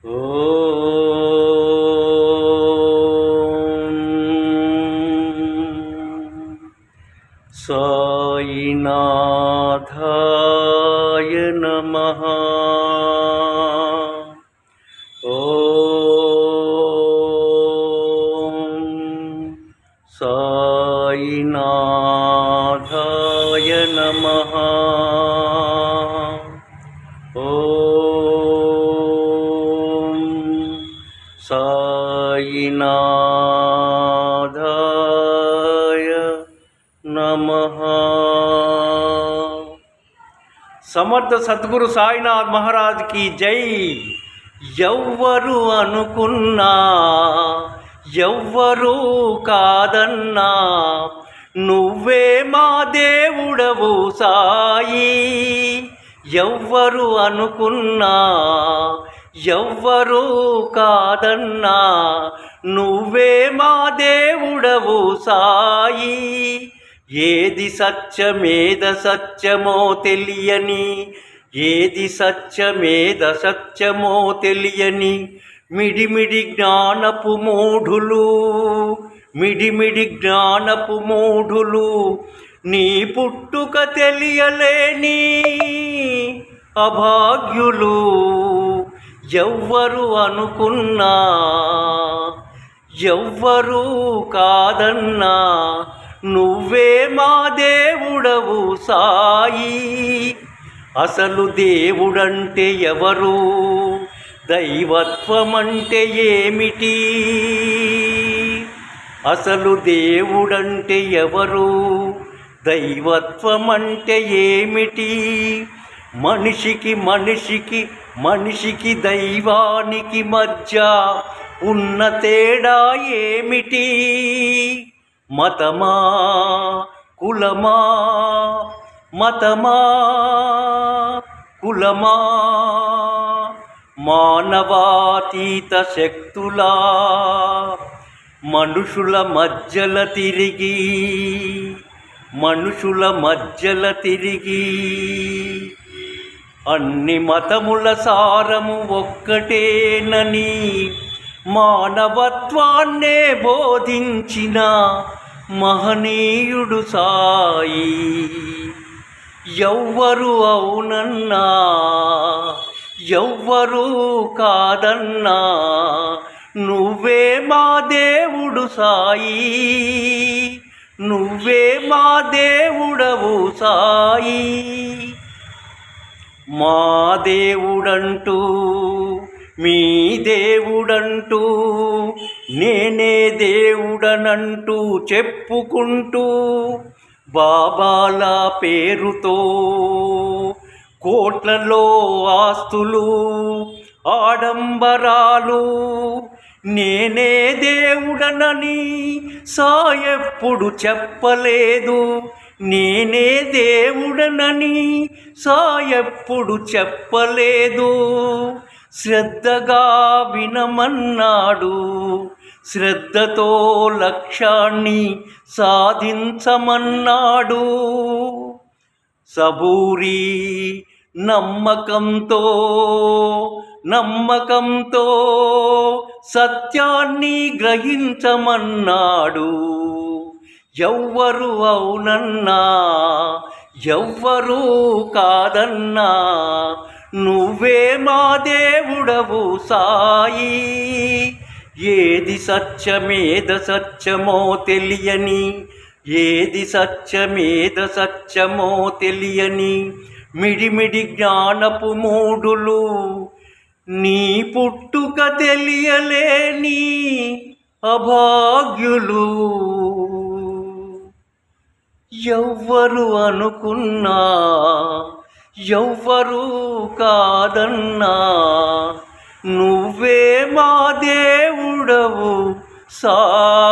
ఓం సాయినాథాయ నమః. ఓం సాయినాథాయ నమః. ఓం సాయినాథాయ నమః. సమర్థ సద్గురు సాయినాథ్ మహారాజ్ కి జై. ఎవ్వరు అనుకున్నా ఎవ్వరు కాదన్నా నువ్వే మా దేవుడవు సాయి. ఎవ్వరు అనుకున్నా ఎవ్వరు కాదన్నా నువ్వే మా దేవుడవు సాయి. ఏది సత్యమేద సత్యమో తెలియని, ఏది సత్యమేద సత్యమో తెలియని మిడిమిడి జ్ఞానపు మూఢులు, మిడిమిడి జ్ఞానపు మూఢులు, నీ పుట్టుక తెలియలేని అభాగ్యులు. ఎవ్వరు అనుకున్నా ఎవ్వరు కాదన్నా నువ్వే మా దేవుడవు సాయి. అసలు దేవుడంటే ఎవరు, దైవత్వమంటే ఏమిటి? అసలు దేవుడంటే ఎవరు, దైవత్వమంటే ఏమిటి? మనిషికి మనిషికి మనిషికి దైవానికి మధ్య ఉన్న తేడా ఏమిటి? మతమా కులమా, మతమా కులమా, మానవాతీత శక్తులా మనుషుల మధ్యల తిరిగి, మనుషుల మధ్యల తిరిగి అన్ని మతముల సారము ఒక్కటేనని మానవత్వాన్నే బోధించిన మహనీయుడు సాయి. ఎవ్వరు అవునన్నా ఎవ్వరు కాదన్నా నువ్వే మా దేవుడు సాయి. నువ్వే మా దేవుడవు సాయి. మా దేవుడంటూ మీ దేవుడంటూ నేనే దేవుడనంటూ చెప్పుకుంటూ బాబాల పేరుతో కోట్లలో ఆస్తులు ఆడంబరాలు, నేనే దేవుడనని సాయెప్పుడు చెప్పలేదు. నేనే దేవుడనని సాయెప్పుడు చెప్పలేదు. శ్రద్ధగా వినమన్నాడు, శ్రద్ధతో లక్ష్యాన్ని సాధించమన్నాడు. సబూరి నమ్మకంతో, నమ్మకంతో సత్యాన్ని గ్రహించమన్నాడు. ఎవ్వరు అవునన్నా ఎవ్వరు కాదన్నా నువ్వే మా దేవుడవు సాయి. ఏది సత్యమేద సత్యమో తెలియని, ఏది సత్యమేద సత్యమో తెలియని మిడిమిడి జ్ఞానపు మూఢులు, నీ పుట్టుక తెలియలేని అభాగ్యులు. ఎవ్వరు అనుకున్నా ఎవ్వరు కాదన్నా నువ్వే మా దేవుడవు సాయి.